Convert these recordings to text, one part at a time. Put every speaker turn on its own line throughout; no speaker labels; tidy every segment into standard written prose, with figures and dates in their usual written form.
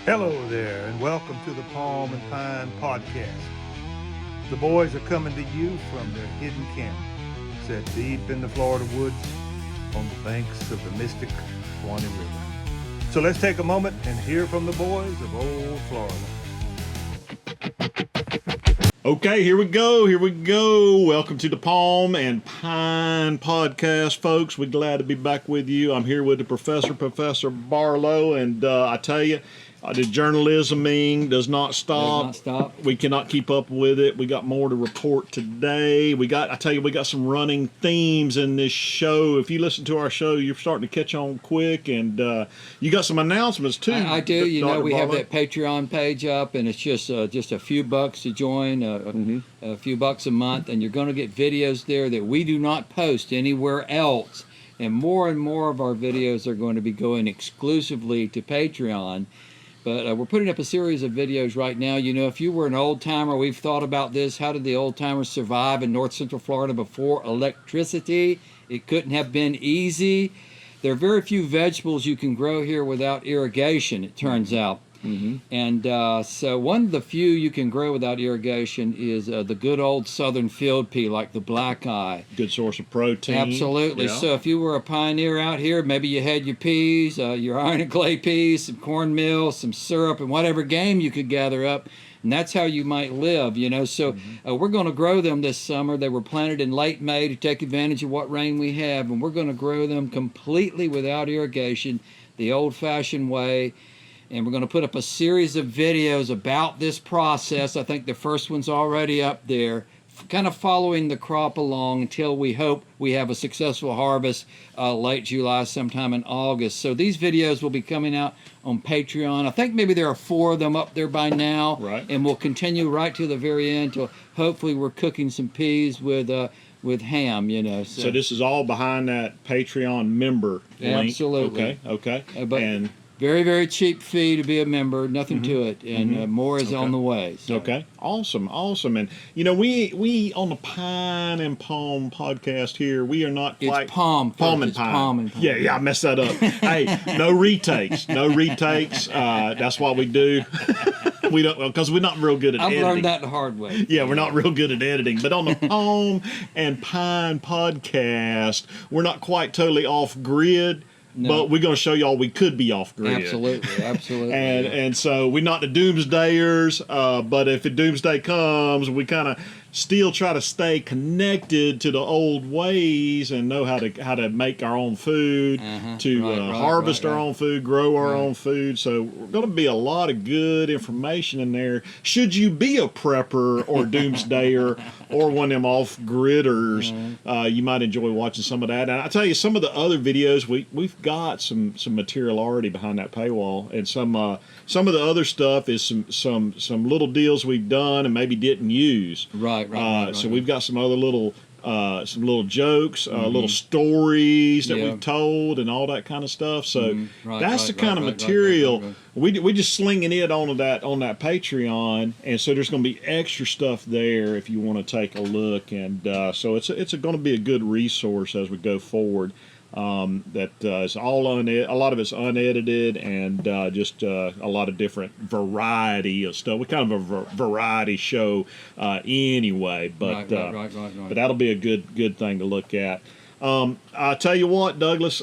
Hello there, and welcome to the Palm and Pine Podcast. The boys are coming to you from their hidden camp, set deep in the Florida woods on the banks of the mystic Swanee River. So let's take a moment and hear from the boys of old Florida.
Okay, here we go. Welcome to the Palm and Pine Podcast, folks. We're glad to be back with you. I'm here with the Professor Barlow, and I tell you, the journalisming does not stop. We cannot keep up with it. We got more to report today. We got some running themes in this show. If you listen to our show, you're starting to catch on quick, and you got some announcements too.
I do. You know, we have that Patreon page up, and it's just a few bucks to join, a few bucks a month, and you're going to get videos there that we do not post anywhere else. And more of our videos are going to be going exclusively to Patreon. But we're putting up a series of videos right now. You know, if you were an old-timer, we've thought about this. How did the old-timers survive in North Central Florida before electricity? It couldn't have been easy. There are very few vegetables you can grow here without irrigation, it turns out. And so one of the few you can grow without irrigation is the good old southern field pea, like the black eye.
Good source of protein.
Absolutely.
Yeah.
So if you were a pioneer out here, maybe you had your peas, your iron and clay peas, some cornmeal, some syrup, and whatever game you could gather up. And that's how you might live, you know. So we're going to grow them this summer. They were planted in late May to take advantage of what rain we have. And we're going to grow them completely without irrigation, the old-fashioned way. And we're going to put up a series of videos about this process. I think the first one's already up there, kind of following the crop along until we hope we have a successful harvest late July, sometime in August. So these videos will be coming out on Patreon. I think maybe there are 4 of them up there by now.
Right. And
we'll continue right to the very end till hopefully we're cooking some peas with ham, you know.
So this is all behind that Patreon member link.
Absolutely.
Okay.
And very, very cheap fee to be a member, nothing to it, and more is on the way. So.
Okay, awesome. And, you know, we on the Pine and Palm podcast here, we are not quite...
It's Palm
and Pine. Yeah, I messed that up. Hey, no retakes. That's what we do. We don't, because we're not real good at editing.
I've learned that the hard way.
Yeah, we're not real good at editing. But on the Palm and Pine podcast, we're not quite totally off grid. No. But we're going to show y'all we could be off grid.
Absolutely.
And so we're not the doomsdayers, but if a doomsday comes, we kind of still try to stay connected to the old ways and know how to make our own food, harvest our own food, grow our own food. So we're going to be a lot of good information in there. Should you be a prepper or doomsdayer or one of them off-gridders, you might enjoy watching some of that. And I tell you, some of the other videos, we've got some material already behind that paywall, and some of the other stuff is some little deals we've done and maybe didn't use.
Right.
So we've got some other little jokes, little stories that we've told, and all that kind of stuff. So that's the kind of material we just slinging it on that Patreon, and so there's going to be extra stuff there if you want to take a look, and so it's going to be a good resource as we go forward. It's all a lot of it's unedited, and just a lot of different variety of stuff. We're kind of a variety show anyway, but but that'll be a good thing to look at. I tell you what, Douglas,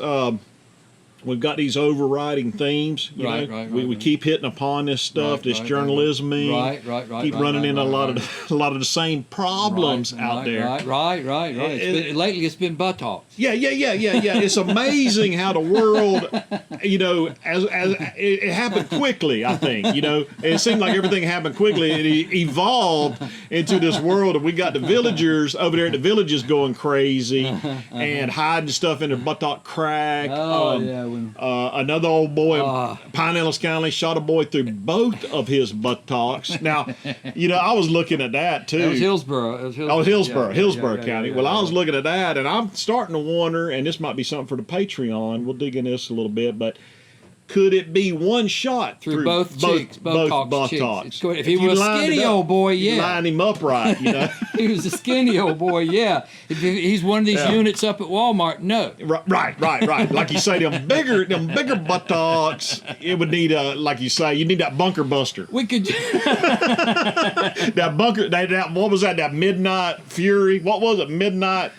we've got these overriding themes. We keep hitting upon this stuff, this journalism. Keep running into a lot of the same problems out there.
Lately, it's been Buttocks.
Yeah. It's amazing how the world, you know, as it happened quickly. I think, you know, it seemed like everything happened quickly. It evolved into this world, and we got the villagers over there at the villages going crazy and hiding stuff in their buttock crack. Another old boy in Pinellas County shot a boy through both of his buttocks. Now, you know, I was looking at that too.
That was Hillsborough.
Hillsborough County. Well, I was looking at that, and I'm starting to wonder, and this might be something for the Patreon. We'll dig in this a little bit, but Could it be one shot
through both cheeks, both cheeks? If he was a skinny old boy, yeah.
Line him upright, you know.
He was a skinny old boy, yeah. If he's one of these units up at Walmart, no.
Right. Like you say, them bigger buttocks. It would need like you say, you need that bunker buster.
We could
that bunker. That what was that? That midnight fury. What was it? Midnight.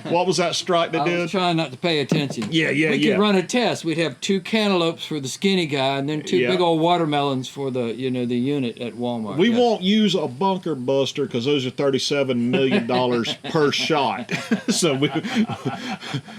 What was that strike they did?
I was trying not to pay attention.
Yeah.
We could run a test. We'd have 2 cantaloupes for the skinny guy, and then 2 big old watermelons for the the unit at Walmart.
We won't use a bunker buster because those are $37 million per shot. So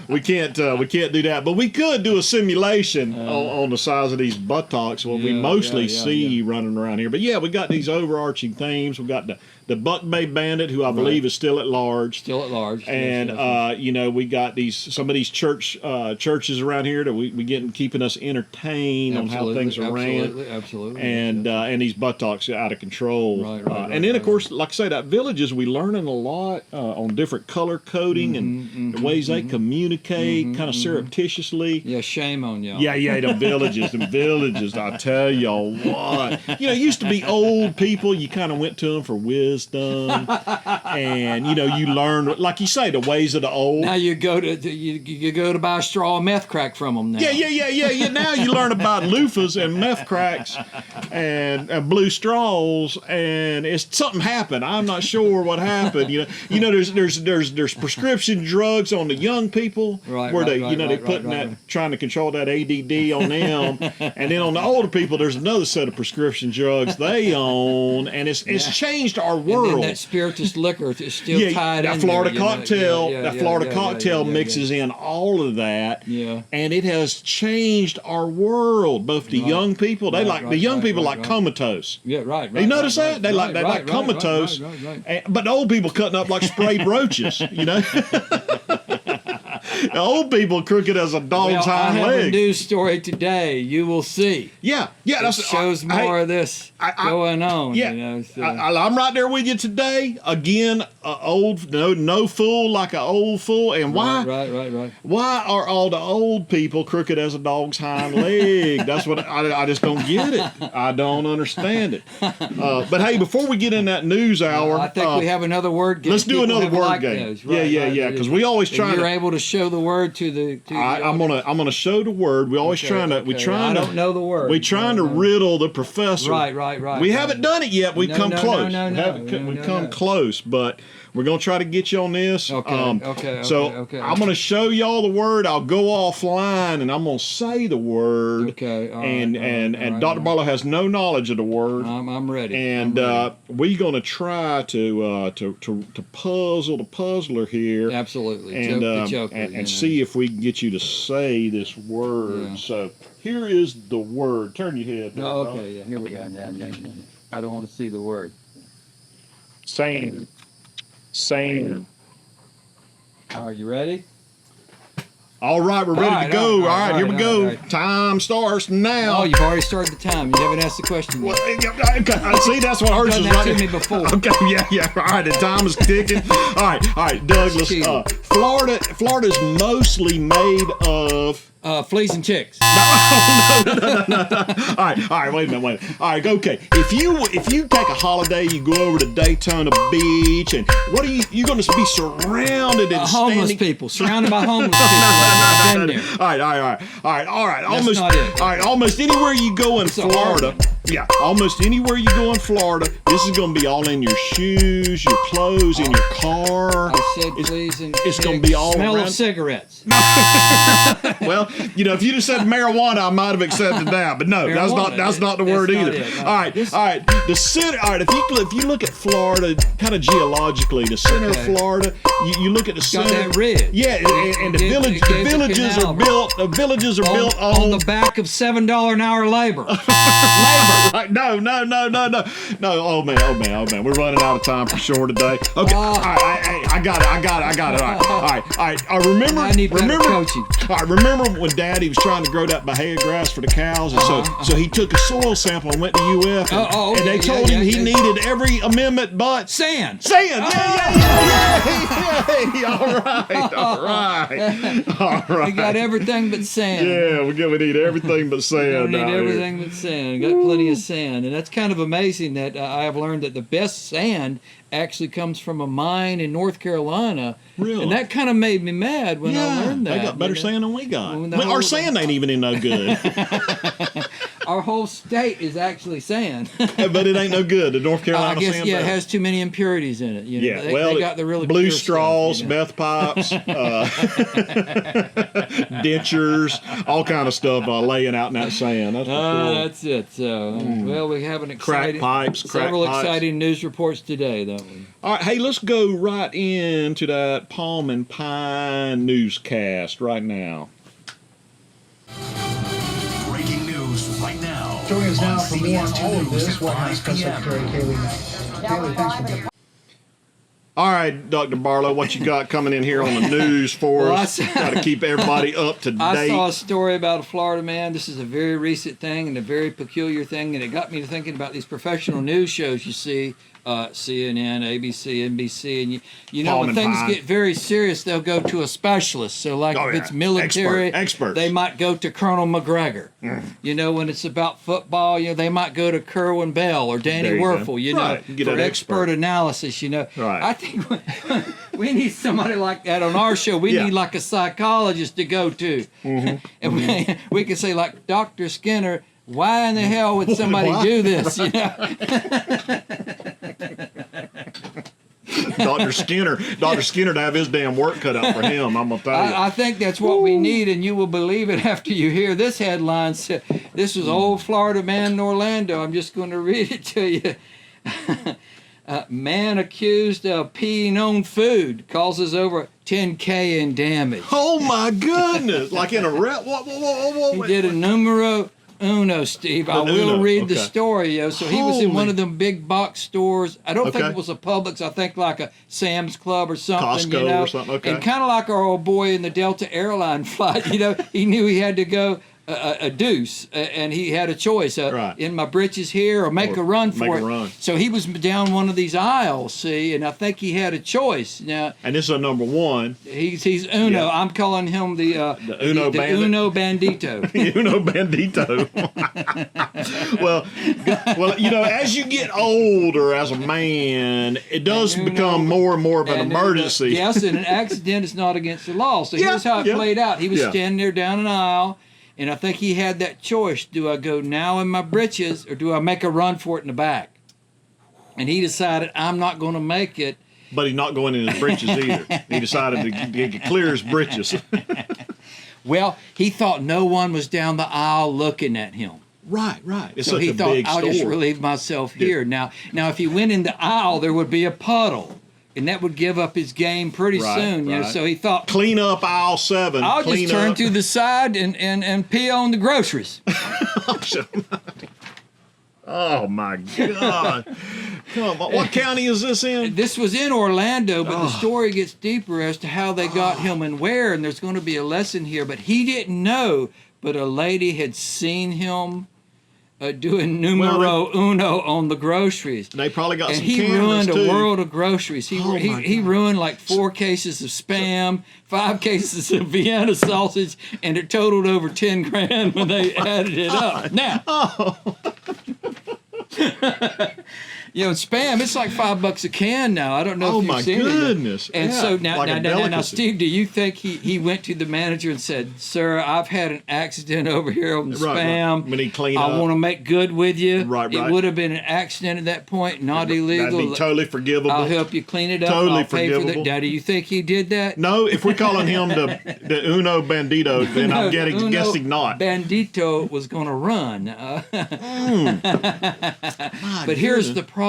we can't do that. But we could do a simulation on the size of these buttocks, what we mostly see running around here. But yeah, we got these overarching themes. We got the Buck Bay Bandit, who I believe is still at large. And
yes.
We got some of these churches around here that we getting keeping us entertained on how things are ran.
Absolutely.
And these buttocks are out of control.
Right,
and then of course, like I say, that villages we learning a lot on different color coding and the ways they communicate, kind of surreptitiously.
Yeah, shame on y'all.
Yeah, them villages. I tell y'all what, it used to be old people. You kind of went to them for wisdom, and you learn, like you say, the ways of the old.
Now you go to buy a straw of meth crack from them now.
Yeah. Now you learn about loofahs and meth cracks and blue straws, and it's something happened. I'm not sure what happened. There's prescription drugs on the young people where they putting that trying to control that ADD on them, and then on the older people there's another set of prescription drugs they own, and it's changed our world.
And then that spirituous liquor is still tied in.
That Florida cocktail mixes in all of that.
Yeah.
And it has changed our world. Both the young people, the young people like comatose.
Yeah, right.
You notice that? They like comatose.
Right.
But the old people cutting up like sprayed roaches, The old people crooked as a dog's hind leg.
I have a news story today. You will see.
Yeah.
It shows more of this going on.
Yeah, I'm right there with you today. Again, old, no fool like an old fool. And why?
Right.
Why are all the old people crooked as a dog's hind leg? That's what I just don't get it. I don't understand it. But hey, before we get in that news hour,
I think we have another word game.
Let's do another word game. Yeah. Because we always try.
You're able to show the word to the.
I'm gonna show the word. We always I don't
know the word.
We're trying to riddle the professor.
Right.
We haven't done it yet. We've come close.
We've
come close, but we're gonna try to get you on this.
Okay.
I'm gonna show y'all the word. I'll go offline and I'm gonna say the word.
Okay.
And Dr. Barlow has no knowledge of the word.
I'm ready.
And we're gonna try to puzzle the puzzler here.
Absolutely.
And see if we can get you to say this word. Yeah. So here is the word. Turn your head.
Oh, okay. Yeah. Here we go. I don't want to see the word.
Same.
Are you ready?
All right, we're ready to go. All right, here we go. Right. Time starts now.
Oh, you've already started the time. You haven't asked the question yet.
Well, see, that's what hurts us.
You've done that to me before.
Okay, yeah. All right, the time is ticking. All right, Douglas. Florida's mostly made of
fleas and chicks.
No. All right. Wait a minute. All right, okay. If you take a holiday, you go over to Daytona Beach, and what are you're going to be surrounded and
homeless people, surrounded by homeless people. I've been there.
All right.
That's not it.
All right. Almost anywhere you go in Florida. Yeah, almost anywhere you go in Florida, this is going to be all in your shoes, your clothes, in your car.
I said please and
it's going to be all
smell
around.
Of cigarettes.
Well, if you'd have said marijuana, I might have accepted that, but no, that's not the word either.
No.
All right. The center. All right, if you look at Florida, kind of geologically, the center of Florida, you look at the center.
Got that ridge.
Yeah, and the villages are built. The villages are built
on the back of $7 an hour labor.
Right. No. Oh man. We're running out of time for sure today. Okay. All right. I got it. All right. Remember.
I need better coaching.
All right. Remember when Daddy was trying to grow that Bahia grass for the cows, and so he took a soil sample and went to UF, and they told him he needed every amendment but
sand.
Sand. All right.
We got everything but sand.
Yeah, we need everything but sand.
We need everything but sand. We got plenty of sand, and that's kind of amazing that I have learned that the best sand actually comes from a mine in North Carolina.
Really?
And that kind of made me mad when I learned that.
They got better sand than we got.
Our
sand ain't even no good.
Our whole state is actually sand.
But it ain't no good. The North Carolina
I guess,
sand.
It has too many impurities in it. They got the really
blue
pure
straws,
stuff,
meth pipes, dentures, all kind of stuff laying out in that sand. That's for sure.
That's it. So, well, we have several
crack
exciting news reports today, don't we?
All right, hey, let's go right into that Palm and Pine newscast right now.
Breaking news right now.
Joining us now for more on all of this, White House Press Secretary Kayleigh McEnany. Kayleigh, thanks for being.
All right, Dr. Barlow, what you got coming in here on the news for us? Got to keep everybody up to date.
I saw a story about a Florida man. This is a very recent thing and a very peculiar thing, and it got me to thinking about these professional news shows you see, CNN, ABC, NBC, and you know when things get very serious, they'll go to a specialist. So like if it's military,
experts.
They might go to Colonel McGregor. You know, when it's about football, they might go to Kerwin Bell or Danny Werfel, for expert analysis, Right. I think we need somebody like that on our show. We need like a psychologist to go to. And we can say like, Dr. Skinner, why in the hell would somebody do this?
Dr. Skinner to have his damn work cut out for him, I'm going to tell you.
I think that's what we need, and you will believe it after you hear this headline. This was old Florida man in Orlando. I'm just going to read it to you. Man accused of peeing on food causes over $10K in damage.
Oh, my goodness. Like in a whoa.
He did a numero uno, Steve. I will read the story, So he was in one of them big box stores. I don't think it was a Publix. I think like a Sam's Club or something,
Costco or something,
And kind of like our old boy in the Delta airline flight, he knew he had to go a deuce, and he had a choice, in my britches here or make a run for it. So he was down one of these aisles, see, and I think he had a choice. Now,
and this is a number one.
He's Uno. Yeah. I'm calling him the Uno Bandito.
Uno Bandito. well, as you get older as a man, it does become more and more of an emergency.
Yes, and an accident is not against the law. So here's how it played out. He was standing there down an aisle. And I think he had that choice. Do I go now in my britches or do I make a run for it in the back? And he decided, I'm not going to make it.
But he's not going in his britches either. He decided to clear his britches.
Well, he thought no one was down the aisle looking at him.
Right. It's
so
such
he
a
thought,
big
I'll
store.
just relieve myself here. Now, if he went in the aisle, there would be a puddle. And that would give up his game pretty soon. So he thought,
clean up aisle 7.
I'll just turn to the side and pee on the groceries.
Oh my God! Come on, what county is this in?
This was in Orlando, but the story gets deeper as to how they got him and where. And there's going to be a lesson here, but he didn't know. But a lady had seen him doing numero uno on the groceries.
They probably got
and
some
he
cameras
ruined
too.
A world of groceries. He ruined like 4 cases of Spam, 5 cases of Vienna sausage, and it totaled over 10 grand when they added it up. Now, Spam, it's like $5 a can now. I don't know if you've seen it.
Oh my goodness!
And so now, Steve, do you think he went to the manager and said, "Sir, I've had an accident over here on the Spam.
We need clean
I
up.
want to make good with you.
Right.
It would have been an accident at that point, not illegal.
That'd be totally forgivable.
I'll help you clean it up.
Totally
I'll pay
forgivable.
for that. Now, do you think he did that?
No, if we're calling him the Uno Bandito, then I'm guessing not.
Bandito was going to run. But here's the problem.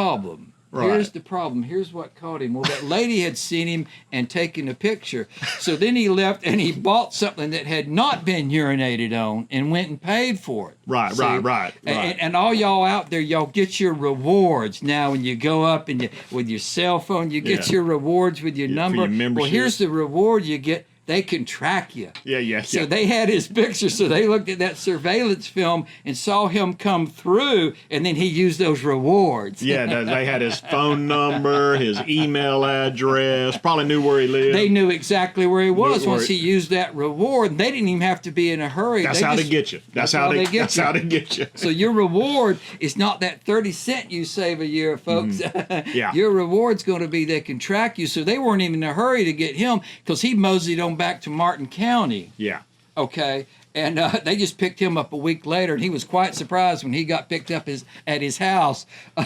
Right.
Here's the problem. Here's what caught him. Well, that lady had seen him and taken a picture. So then he left and he bought something that had not been urinated on and went and paid for it.
Right.
And all y'all out there, y'all get your rewards now when you go up and with your cell phone, you get your rewards with your number.
For your membership.
Well, here's the reward you get they can track you.
Yeah.
So they had his picture, so they looked at that surveillance film and saw him come through, and then he used those rewards.
Yeah, they had his phone number, his email address, probably knew where he lived.
They knew exactly where he was once he used that reward. They didn't even have to be in a hurry.
That's how they get you. That's how they get you.
So your reward is not that 30 cents you save a year, folks.
Yeah.
Your reward's going to be they can track you. So they weren't even in a hurry to get him because he moseyed on back to Martin County.
Yeah.
Okay. And they just picked him up a week later, and he was quite surprised when he got picked up at his house for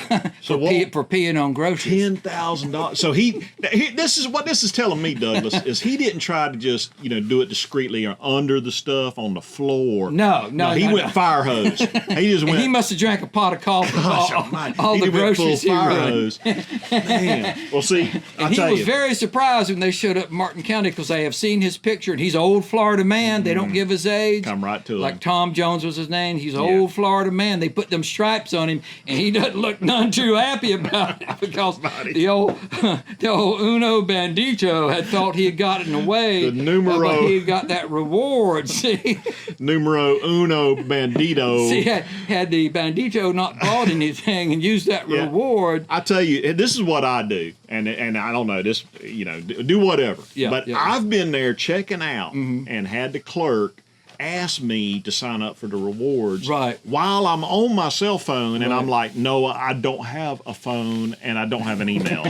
peeing on groceries.
$10,000. So this is what this is telling me, Douglas, is he didn't try to just do it discreetly or under the stuff on the floor.
No,
he went fire hose. He just went.
He must have drank a pot of coffee. All the groceries he
fire
run.
hose. Man, well, see,
And he was very surprised when they showed up in Martin County because they have seen his picture, and he's an old Florida man. They don't give his age.
Come right to him.
Like Tom Jones was his name. He's an old Florida man. They put them stripes on him, and he doesn't look none too happy about it because the old Uno Bandito had thought he had gotten away.
The numero.
But he had got that reward. See?
Numero uno Bandito.
See, had the Bandito not bought anything and used that reward.
I tell you, this is what I do, and I don't know this. Do whatever.
Yeah,
but
yeah.
I've been there checking out and had the clerk ask me to sign up for the rewards while I'm on my cell phone, and I'm like, no, I don't have a phone and I don't have an email.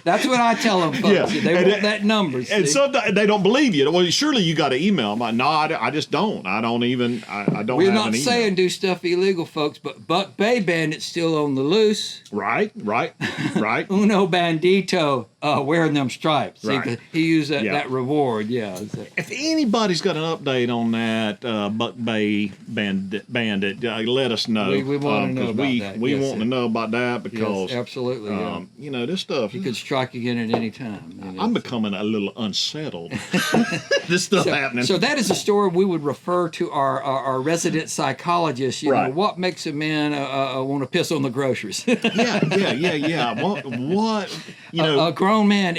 That's what I tell them, folks.
Yeah.
They want that number.
And sometimes they don't believe you. Well, surely you got an email. I'm like, no, I just don't. I don't even. I don't.
We're
have
not
an email.
saying do stuff illegal, folks, but Buck Bay Bandit's still on the loose.
Right.
Uno Bandito wearing them stripes.
Right.
See, he used that reward. Yeah.
If anybody's got an update on that Buck Bay Bandit, let us know.
We want to know about that.
We want to know about that because
absolutely.
This stuff.
He could strike again at any time.
I'm becoming a little unsettled. This stuff happening.
So that is a story we would refer to our resident psychologist. You know, what makes a man want to piss on the groceries?
Yeah. What?
A grown man.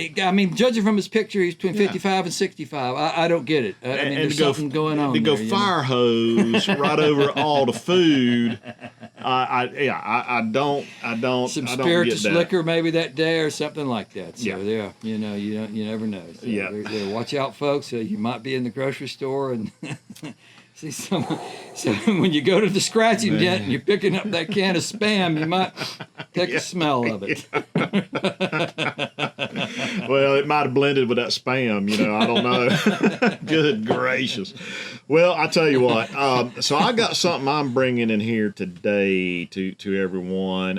Judging from his picture, he's between 55 and 65. I don't get it. There's something going on.
To go fire hose right over all the food. I don't.
Some
I don't
spirituous
get that.
liquor maybe that day or something like that. So you never know. So watch out, folks. You might be in the grocery store and see someone. So when you go to the scratching tent and you're picking up that can of Spam, you might take a smell of it.
Well, it might have blended with that Spam. I don't know. Good gracious. Well, I tell you what. So I got something I'm bringing in here today to everyone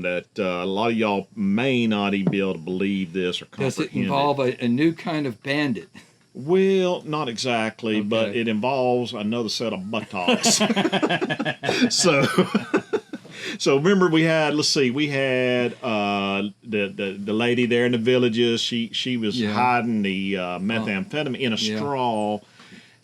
that a lot of y'all may not even be able to believe this or comprehend.
Does it involve a new kind of bandit?
Well, not exactly, but it involves another set of buttocks. So remember we had the lady there in the villages. She was hiding the methamphetamine in a straw,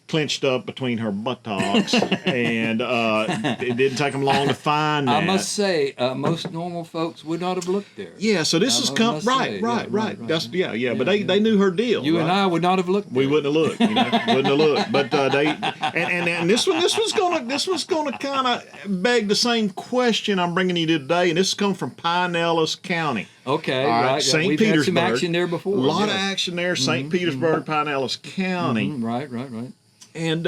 clenched up between her buttocks, and it didn't take them long to find that.
I must say, most normal folks would not have looked there.
Yeah, so this is right. That's but they knew her deal.
You and I would not have looked there.
We wouldn't have looked, wouldn't have looked. But they and this was gonna kind of beg the same question I'm bringing you today, and this comes from Pinellas County.
Okay,
right. St.
We've
Petersburg.
had some action there before.
A lot of action there, St. Petersburg, Pinellas County.
Right.
And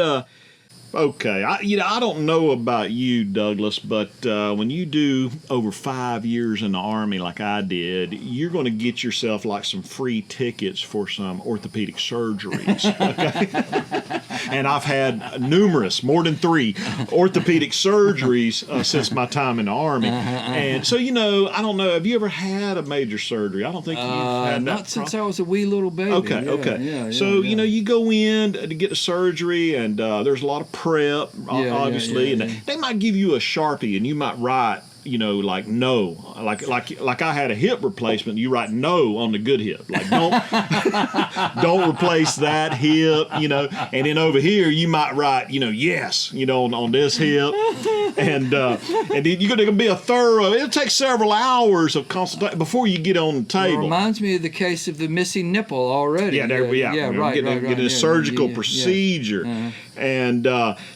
okay, I don't know about you, Douglas, but when you do over 5 years in the Army like I did, you're going to get yourself like some free tickets for some orthopedic surgeries. Okay? And I've had more than 3 orthopedic surgeries since my time in the Army. And so, I don't know, have you ever had a major surgery? I don't think you've had that.
Not since I was a wee little baby.
Okay. So, you go in to get a surgery, and there's a lot of prep, obviously, and they might give you a Sharpie, and you might write like no, like I had a hip replacement. You write no on the good hip, like don't replace that hip, And then over here you might write, yes, on this hip, and then you're going to be a thorough. It'll take several hours of consultation before you get on the table.
It reminds me of the case of the missing nipple already.
Right. Get a surgical procedure.
Uh-huh.
And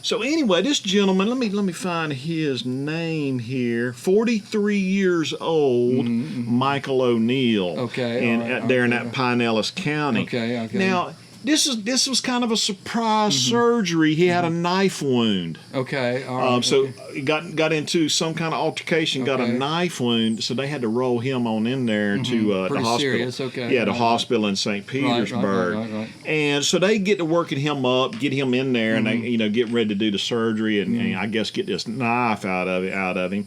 so anyway, this gentleman, let me find his name here. 43 years old, Michael O'Neill.
Okay.
And there in that Pinellas County.
Okay.
Now, this was kind of a surprise surgery. He had a knife wound.
Okay. All right.
So he got into some kind of altercation, got a knife wound, so they had to roll him on in there to the hospital.
Serious. Okay.
Yeah, the hospital in St. Petersburg.
Right.
And so they get to working him up, get him in there, and they get ready to do the surgery, and I guess get this knife out of him.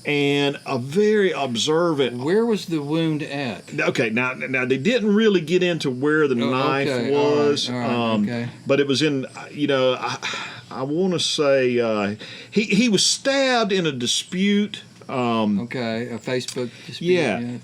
And a very observant.
Where was the wound at?
Okay, now they didn't really get into where the knife was,
all right, okay.
But it was in. I want to say he was stabbed in a dispute.
A Facebook dispute.
Yeah.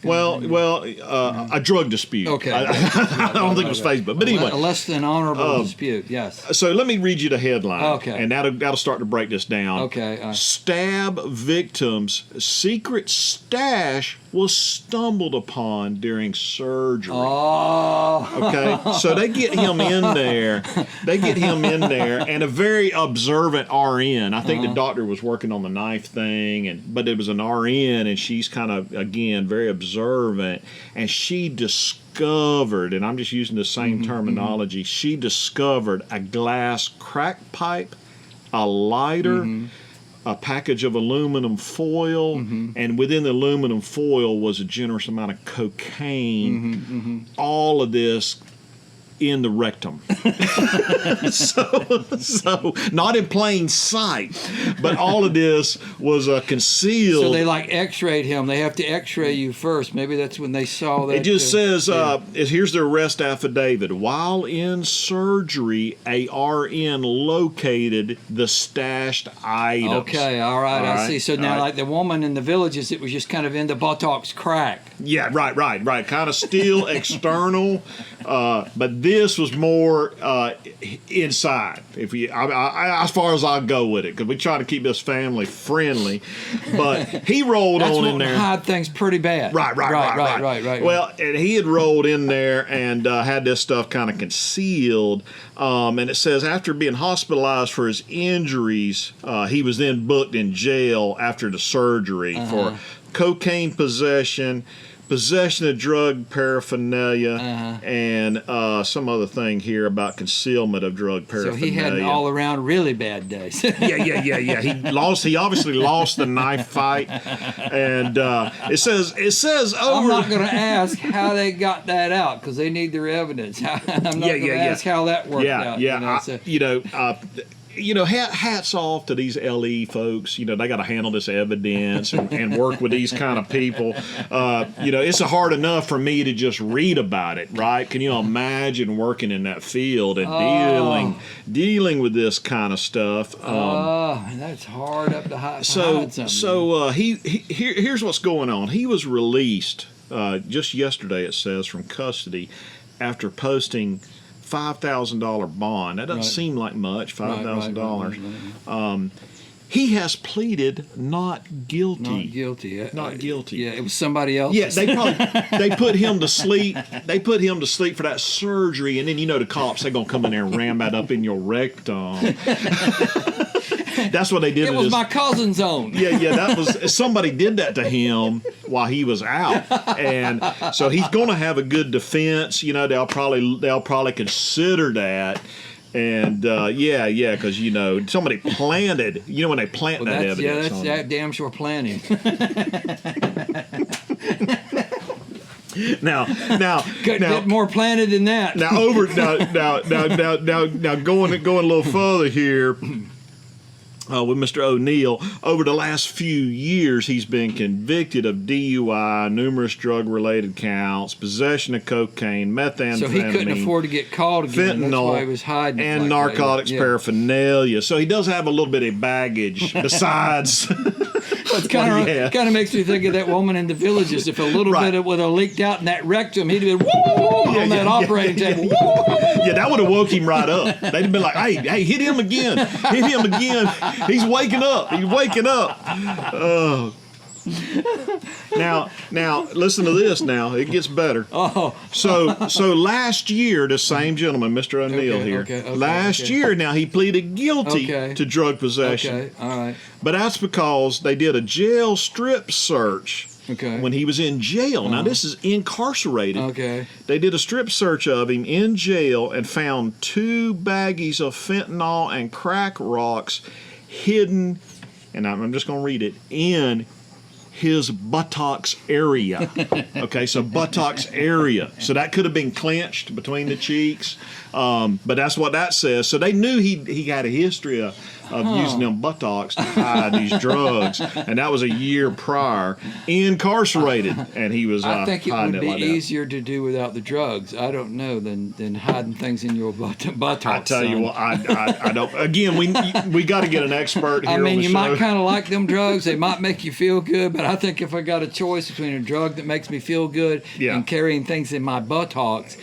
A drug dispute.
Okay.
I don't think it was Facebook, but anyway,
a less than honorable dispute. Yes.
So let me read you the headline.
Okay.
And that'll start to break this down.
Okay.
Stab victim's secret stash was stumbled upon during surgery.
Oh.
Okay. So they get him in there. And a very observant RN. I think the doctor was working on the knife thing, but it was an RN, and she's kind of, again, very observant, and she discovered, and I'm just using the same terminology, she discovered a glass crack pipe, a lighter, a package of aluminum foil, and within the aluminum foil was a generous amount of cocaine. All of this in the rectum. so not in plain sight, but all of this was concealed.
So they x-rayed him. They have to x-ray you first. Maybe that's when they saw that.
It just says, here's the arrest affidavit. While in surgery, a RN located the stashed items.
Okay, all right, I see. So now, like the woman in the villages, it was just kind of in the buttocks crack.
Yeah, right. Kind of still external, but this was more inside. As far as I'll go with it, because we try to keep this family friendly. But he rolled on in there.
That's what hide things pretty bad.
Right. Well, and he had rolled in there and had this stuff kind of concealed. And it says after being hospitalized for his injuries, he was then booked in jail after the surgery for cocaine possession of drug paraphernalia, and some other thing here about concealment of drug paraphernalia.
So he had an all-around really bad day.
Yeah. He obviously lost the knife fight, and it says over.
I'm not going to ask how they got that out because they need their evidence. I'm not going to ask how that worked out.
Hats off to these LE folks. They got to handle this evidence and work with these kind of people. It's hard enough for me to just read about it, right? Can you imagine working in that field and dealing with this kind of stuff?
That's hard up to hide something.
So here's what's going on. He was released just yesterday, it says, from custody after posting $5,000 bond. That doesn't seem like much, $5,000. He has pleaded not guilty. Not guilty.
Yeah, it was somebody else.
Yeah, they put him to sleep. They put him to sleep for that surgery, and then the cops, they're gonna come in there and ram that up in your rectum. That's what they did.
It was my cousin's own.
Yeah, that was somebody did that to him while he was out, and so he's going to have a good defense. They'll probably consider that, and because somebody planted. When they plant that evidence.
Yeah, that's that damn sure planning.
Now,
get more planted than that.
Now, going a little further here. With Mr. O'Neill, over the last few years, he's been convicted of DUI, numerous drug-related counts, possession of cocaine, methamphetamine.
So he couldn't afford to get caught again.
Fentanyl,
that's why he was hiding.
And narcotics paraphernalia. So he does have a little bit of baggage besides
It kind of makes me think of that woman in The Villages. If a little bit would have leaked out in that rectum, he'd have been on that operating table.
Yeah, that would have woke him right up. They'd have been like, hey, hit him again. Hit him again. He's waking up. He's waking up. Now, listen to this. Now it gets better. So last year, the same gentleman, Mr. O'Neill last year, now he pleaded guilty to drug possession.
Okay, all right.
But that's because they did a jail strip search. When he was in jail. Now, this is incarcerated.
Okay.
They did a strip search of him in jail and found 2 baggies of fentanyl and crack rocks hidden, and I'm just going to read it, in his buttocks area. Okay, so buttocks area. So that could have been clenched between the cheeks, but that's what that says. So they knew he had a history of using them buttocks to hide these drugs, and that was a year prior, incarcerated, and he was
I think it would be
like
easier to do without the drugs. I don't know than hiding things in your buttocks.
I tell you what, I don't. Again, we got to get an expert here.
I mean,
on the
you
show.
might kind of like them drugs. They might make you feel good, but I think if I got a choice between a drug that makes me feel good and carrying things in my buttocks.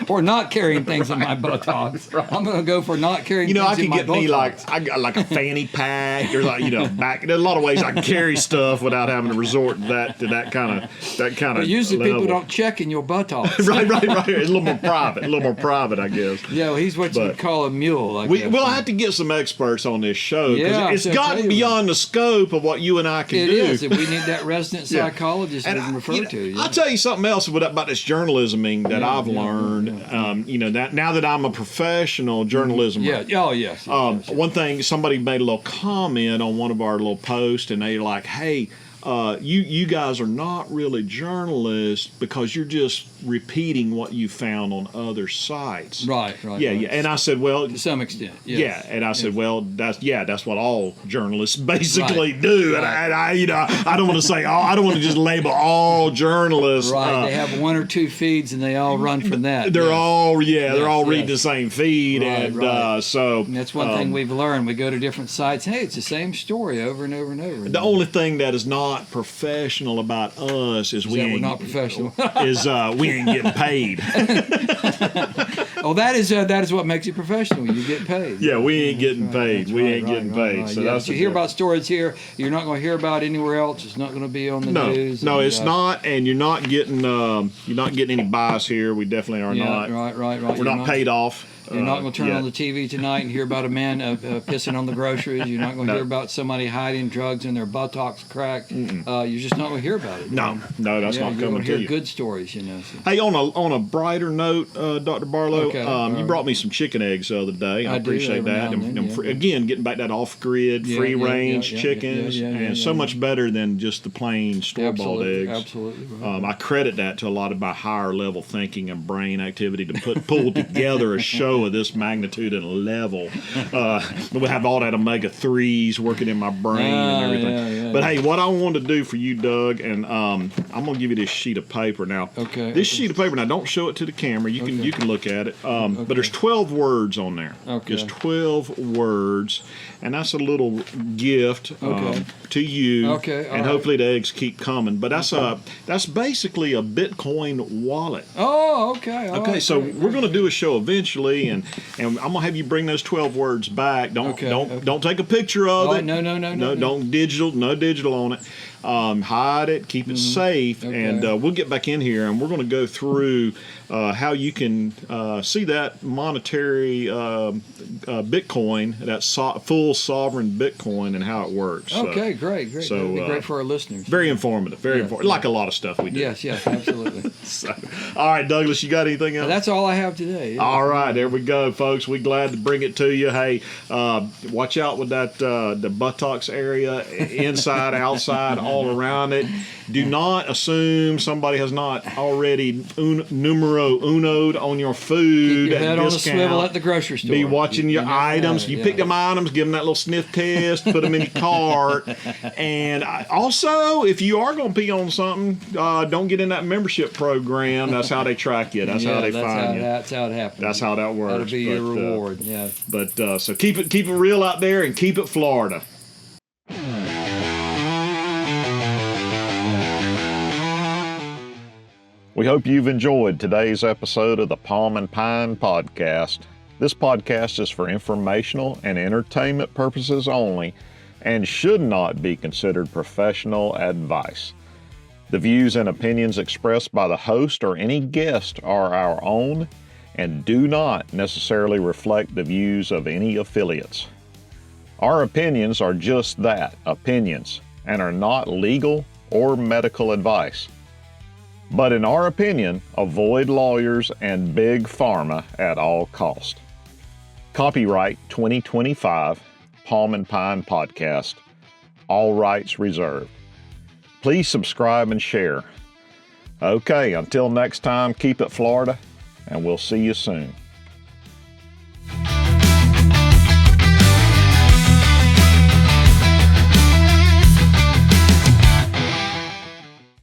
Or not carrying things in my buttocks. I'm going to go for not carrying things in my buttocks.
I could get me I got like a fanny pack. There's back. There's a lot of ways I can carry stuff without having to resort to that kind of.
But usually people don't check in your buttocks.
right. It's a little more private, I guess.
Yeah, well, he's what you would call a mule.
We'll have to get some experts on this show because it's gotten beyond the scope of what you and I can do.
It is. We need that resident psychologist we can refer to.
I'll tell you something else about this journalisming that I've learned. That now that I'm a professional journalism. One thing, somebody made a little comment on one of our little posts, and they're like, "Hey, you guys are not really journalists because you're just repeating what you found on other sites."
Right.
Yeah. And I said, well,
to some extent. Yes.
Yeah. And I said, well, that's what all journalists basically do. And I don't want to say I don't want to just label all journalists.
Right. They have 1 or 2 feeds and they all run from that.
They're all reading the same feed, so
and that's one thing we've learned. We go to different sites. Hey, it's the same story over and over and over.
The only thing that is not professional about us is
we're not professional.
We ain't getting paid.
Oh, that is what makes you professional. You get paid.
Yeah, we ain't getting paid. We ain't getting paid. So that's
you hear about stories here. You're not going to hear about anywhere else. It's not going to be on the news.
No, it's not, and you're not getting any bias here. We definitely are not.
Right.
We're not paid off.
You're not going to turn on the TV tonight and hear about a man pissing on the groceries. You're not going to hear about somebody hiding drugs in their buttocks cracked. You're just not going to hear about it.
No, that's not coming to you.
You're going to hear good stories, So.
Hey, on a brighter note, Dr. Barlow, you brought me some chicken eggs the other day. I appreciate that. Again, getting back that off-grid, free-range chickens, and so much better than just the plain store-bought eggs.
Absolutely. Right.
I credit that to a lot of my higher-level thinking and brain activity to pull together a show of this magnitude and level. We have all that omega-3s working in my brain and everything. But hey, what I wanted to do for you, Doug, and I'm going to give you this sheet of paper now.
Okay.
This sheet of paper, now don't show it to the camera. You can look at it. But there's 12 words on there.
Okay.
There's 12 words, and that's a little gift to you.
Okay.
And hopefully the eggs keep coming. But that's basically a Bitcoin wallet.
Oh, okay.
Okay, so we're going to do a show eventually, and I'm going to have you bring those 12 words back. Don't take a picture of it.
No.
Don't digital on it. Hide it, keep it safe, and we'll get back in here, and we're going to go through how you can see that monetary Bitcoin, that full sovereign Bitcoin, and how it works.
Okay, great.
So
that'd be great for our listeners.
Very informative, like a lot of stuff we do.
Yes, absolutely.
All right, Douglas, you got anything else?
That's all I have today. Yeah.
All right, there we go, folks. We're glad to bring it to you. Hey, watch out with that the buttocks area, inside, outside, all around it. Do not assume somebody has not already numero uno'd on your food.
Keep your head
on
a swivel at the grocery store.
Be watching your items. You pick them items, give them that little sniff test, put them in your cart. And also, if you are going to pee on something, don't get in that membership program. That's how they track you. That's how they find you.
That's how it happens.
That's how that works.
That'll be your reward. Yeah.
But so keep it real out there and keep it Florida. We hope you've enjoyed today's episode of the Palm and Pine Podcast. This podcast is for informational and entertainment purposes only and should not be considered professional advice. The views and opinions expressed by the host or any guest are our own and do not necessarily reflect the views of any affiliates. Our opinions are just that, opinions, and are not legal or medical advice. But in our opinion, avoid lawyers and big pharma at all cost. Copyright 2025 Palm and Pine Podcast. All rights reserved. Please subscribe and share. Okay, until next time, keep it Florida, and we'll see you soon.